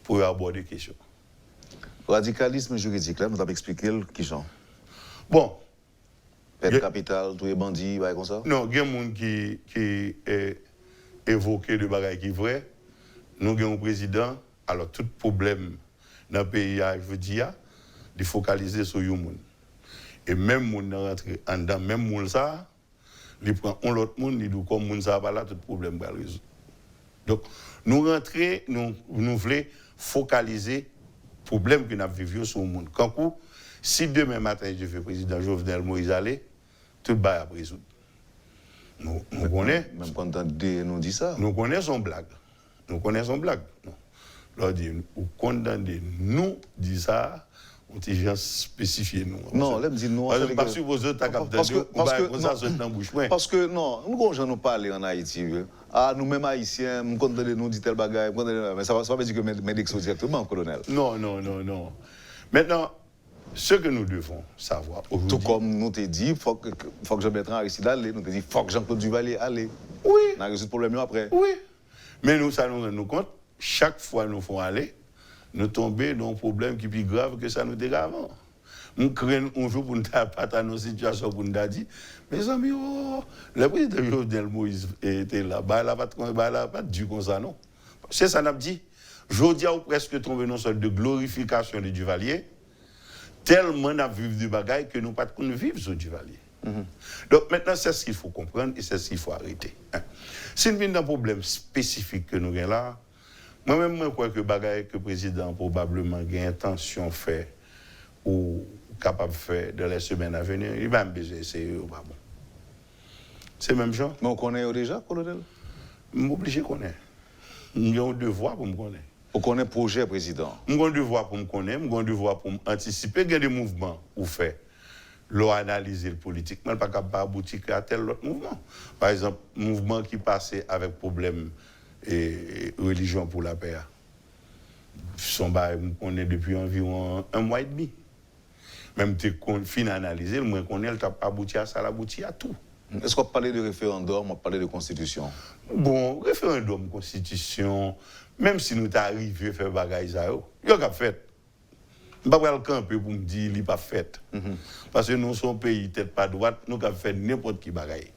S4: pour aborder des questions.
S3: Radicalisme juridique, là, vous avez expliqué qui genre?
S4: Bon.
S3: Perte capitale, tous les bandits, comme ça?
S4: Non, il y a des gens qui évoquent des bagages qui sont vrais. Nous avons un président, alors tout problème dans le pays, je veux dire, de focaliser sur les gens. Et même les gens rentrent en dedans, même les gens, ils prennent l'autre monde, ils disent comme les gens, là, tout problème va résoudre. Donc, nous rentrons, nous voulons focaliser le problème que nous vivons sur le monde. Quand si demain matin, je fais président Jovenel Moïse aller, tout va résoudre. Nous connaissons.
S3: Même quand nous dit ça.
S4: Nous connaissons blague. Nous connaissons blague. Leur dit, nous condamnez, nous dit ça, on dit gens spécifié nous.
S3: Non, là me dit non.
S4: Parce que vos autres
S3: parce que non, nous quand nous parler en Haïti, nous-mêmes haïtiens, nous condamnons nous dit tel bagage, mais ça va pas dire que médecins directement, colonel.
S4: Non. Maintenant, ce que nous devons savoir aujourd'hui.
S3: Tout comme nous t'ai dit, faut que Jean-Bertrand Aristide aille, nous t'ai dit, faut que Jean-Claude Duvalier aille.
S4: Oui.
S3: On a résolu le problème après.
S4: Oui. Mais nous, ça nous rend compte, chaque fois que nous faisons aller, nous tombons dans un problème qui est plus grave que ça nous était avant. Nous craignons un jour pour nous pas dans nos situations pour nous dire, mes amis, le président Jovenel Moïse était là, il n'a pas dû comme ça, non. C'est ça qu'on a dit. Je dis presque tombé dans une sorte de glorification de Duvalier, tellement nous vivons du bagaille que nous ne pouvons pas vivre sur Duvalier. Donc maintenant, c'est ce qu'il faut comprendre et c'est ce qu'il faut arrêter. Si nous avons un problème spécifique que nous avons là, moi-même, je crois que le président probablement a intention de faire ou capable de faire dans les semaines à venir, il va me baiser, c'est pas bon. C'est même genre.
S3: Mais on connaît déjà, colonel?
S4: Je suis obligé de connaître. J'ai un devoir pour me connaître.
S3: On connaît le projet président.
S4: J'ai un devoir pour me connaître, j'ai un devoir pour anticiper. Il y a des mouvements où faire. L'on analyse le politique, mais pas capable d'aboutir à tel autre mouvement. Par exemple, mouvement qui passait avec problème et religion pour la paix. On est depuis environ 1 mois et demi. Même si on finit analyser, on a abouti à ça, abouti à tout.
S3: Est-ce qu'on parle de référendum, on parle de constitution?
S4: Bon, référendum, constitution, même si nous t'arrivons à faire bagaille ça, il y a fait. Je ne vais pas le camper pour me dire qu'il n'est pas fait. Parce que nous sommes un pays tête pas droite, nous avons fait n'importe qui bagaille.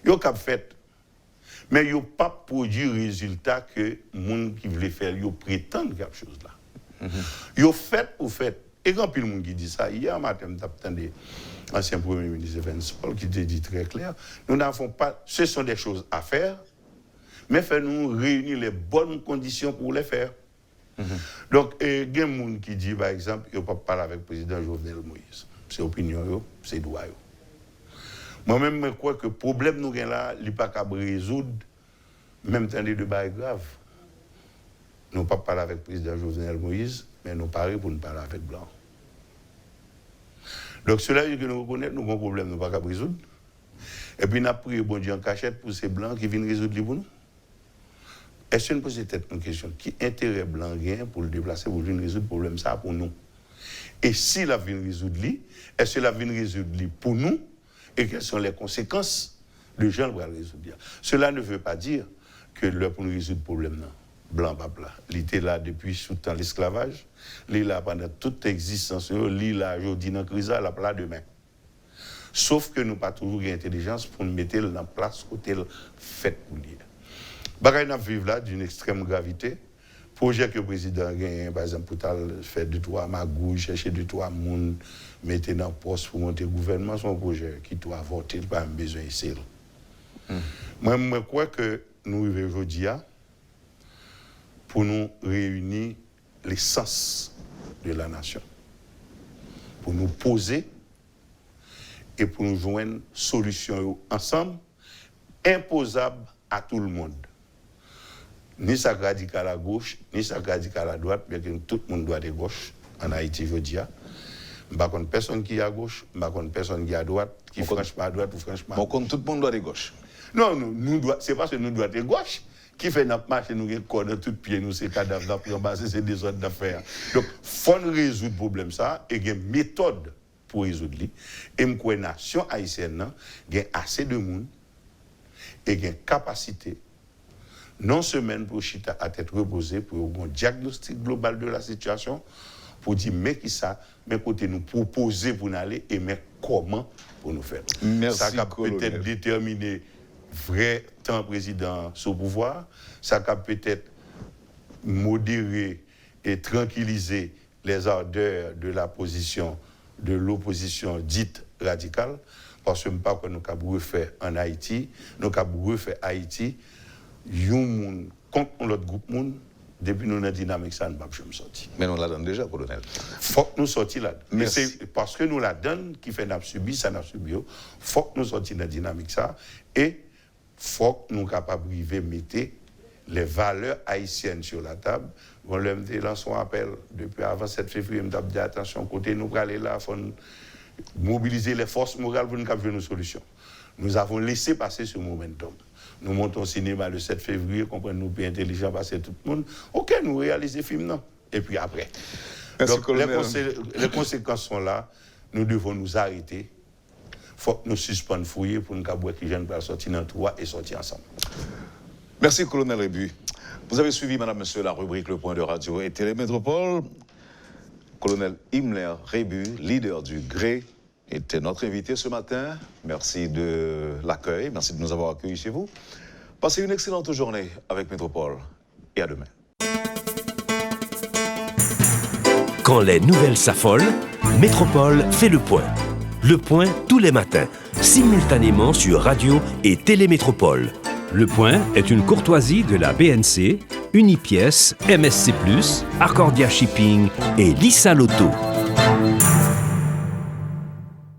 S4: Il y a fait. Mais il n'y a pas produit le résultat que les gens qui veulent faire, ils prétendent quelque chose là. Il y a fait ou fait. Et quand il y a des gens qui disent ça, hier matin, je entendu l'ancien Premier ministre Vince Paul qui te dit très clair, nous n'avons pas, ce sont des choses à faire, mais nous réunir les bonnes conditions pour les faire. Donc, il y a des gens qui disent, par exemple, il ne faut pas parler avec le président Jovenel Moïse. C'est opinion, c'est droit. Moi-même, je crois que le problème nous avons là, il n'est pas qu'à résoudre, même temps de bail grave. Nous ne pouvons pas parler avec le président Jovenel Moïse, mais nous parlons pour nous parler avec Blanc. Donc, cela veut dire que nous reconnaissons que nous avons un problème, nous ne pouvons pas résoudre. Et puis, nous avons pris bon Dieu en cachette pour ces Blancs qui viennent résoudre pour nous. Est-ce que nous posons peut-être une question? Qui intérêt Blanc gain pour le déplacer, pour venir résoudre le problème ça pour nous? Et si la vient résoudre, est-ce que la vient résoudre pour nous? Et quelles sont les conséquences? Les gens vont résoudre. Cela ne veut pas dire que l'heure pour nous résoudre le problème, non. Blanc, papa, il était là depuis sous le temps de l'esclavage, il est là pendant toute existence, il est là aujourd'hui dans la crise, il est là demain. Sauf que nous n'avons pas toujours l'intelligence pour nous mettre dans la place côté fait pour lire. Bagay n'a vivre là d'une extrême gravité. Projet que le président a gagné, par exemple, pour faire 2-3 magouilles, chercher 2-3 moun, mettre dans le poste pour monter le gouvernement, c'est un projet qui doit voter, pas besoin d'essayer. Moi, je crois que nous arrivons aujourd'hui pour nous réunir l'essence de la nation, pour nous poser et pour nous joindre une solution ensemble, imposable à tout le monde. Ni ça radical à gauche, ni ça radical à droite, bien que tout le monde doit être gauche en Haïti, je dis. Je ne connais personne qui est à gauche, je ne connais personne qui est à droite, qui est franchement à droite ou franchement à gauche.
S3: Tout le monde doit être gauche.
S4: Non, c'est parce que nous doit être gauche qui fait notre marche et nous avons dans tout pied, nous, ces cadavres d'affaires, c'est des ordres d'affaires. Donc, il faut résoudre le problème ça et il y a une méthode pour résoudre. Et je crois que la nation haïtienne a assez de monde et il y a une capacité non seulement pour Chita à tête reposée, pour un diagnostic global de la situation, pour dire mais qui ça, mais côté nous proposer pour nous aller et mais comment pour nous faire.
S3: Merci,
S4: ça va peut-être déterminer vrai temps président sous pouvoir, ça va peut-être modérer et tranquilliser les ardeurs de la position de l'opposition dite radicale, parce que pas que nous avons refait en Haïti, nous avons refait Haïti. Yon contre l'autre groupe moun depuis nous dans dynamique ça ne pas jamais sortir.
S3: Mais nous la donne déjà, colonel.
S4: Faut que nous sortions là. Mais c'est parce que nous la donne qui fait n'a subi ça n'a subi. Faut que nous sortions dans dynamique ça et faut que nous capables de mettre les valeurs haïtiennes sur la table. On leur lance un appel depuis avant 7 février, on dit attention côté nous aller là, faut mobiliser les forces morales pour nous trouver une solution. Nous avons laissé passer ce momentum. Nous montons au cinéma le 7 février, comprenez-nous, plus intelligent, passer tout le monde. OK, nous réalisons le film, non. Et puis après.
S3: Merci,
S4: donc, les conséquences sont là. Nous devons nous arrêter. Il faut que nous suspendions fouiller pour nous voir qui viennent sortir dans le toit et sortir ensemble.
S3: Merci, colonel Rébu. Vous avez suivi, madame, monsieur, la rubrique Le Point de Radio et Télémétropole. Colonel Himmler Rébu, leader du GRE, était notre invité ce matin. Merci de l'accueil, merci de nous avoir accueillis chez vous. Passez une excellente journée avec Métropole et à demain.
S1: Quand les nouvelles s'affolent, Métropole fait le point. Le point tous les matins, simultanément sur Radio et Télémétropole.
S2: Le Point est une courtoisie de la BNC, Unipièce, MSC+, Accordia Shipping et Lisa Lotto.